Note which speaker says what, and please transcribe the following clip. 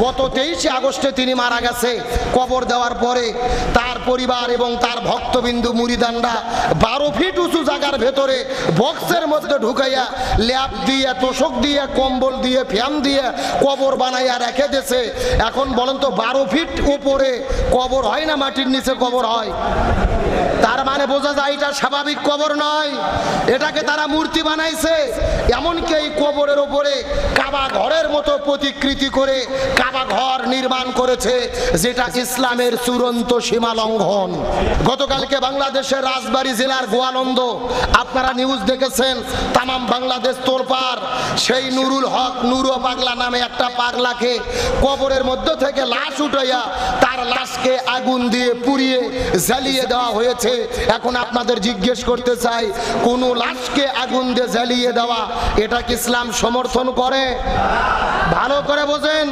Speaker 1: গত 23 আগস্টে তিনি মারা গেছে। কবর দেওয়ার পরে তার পরিবার এবং তার ভক্তবিন্দু মুরিদানরা 12 ফিট উঁচু জায়গার ভেতরে বক্সের মধ্যে ঢুকাইয়া ল্যাপ দিয়ে, তোষক দিয়ে, কম্বল দিয়ে, ফ্যান দিয়ে কবর বানাইয়া রেখে দিয়েছে। এখন বলেন তো 12 ফিট উপরে কবর হয় না মাটির নিচে কবর হয়? তার মানে বোঝা যায় এটা স্বাভাবিক কবর নয়, এটাকে তারা মূর্তি বানাইছে। এমনকি এই কবরের উপরে কাবা ঘরের মতো প্রতিকৃতি করে কাবা ঘর নির্মাণ করেছে, যেটা ইসলামের চূড়ান্ত সীমা লঙ্ঘন। গতকালকে বাংলাদেশের রাজবাড়ী জেলার গোয়ালন্দ আপনারা নিউজ দেখেছেন, তামাম বাংলাদেশ তোলপাড়। সেই নুরুল হক নুরো পাগলা নামে একটা পাগলাকে কবরের মধ্য থেকে লাশ উঠাইয়া তার লাশকে আগুন দিয়ে পুড়িয়ে জ্বালিয়ে দেওয়া হয়েছে। এখন আপনাদের জিজ্ঞেস করতে চাই, কোন লাশকে আগুন দিয়ে জ্বালিয়ে দেওয়া এটা কি ইসলাম সমর্থন করে? ভালো করে বোঝেন,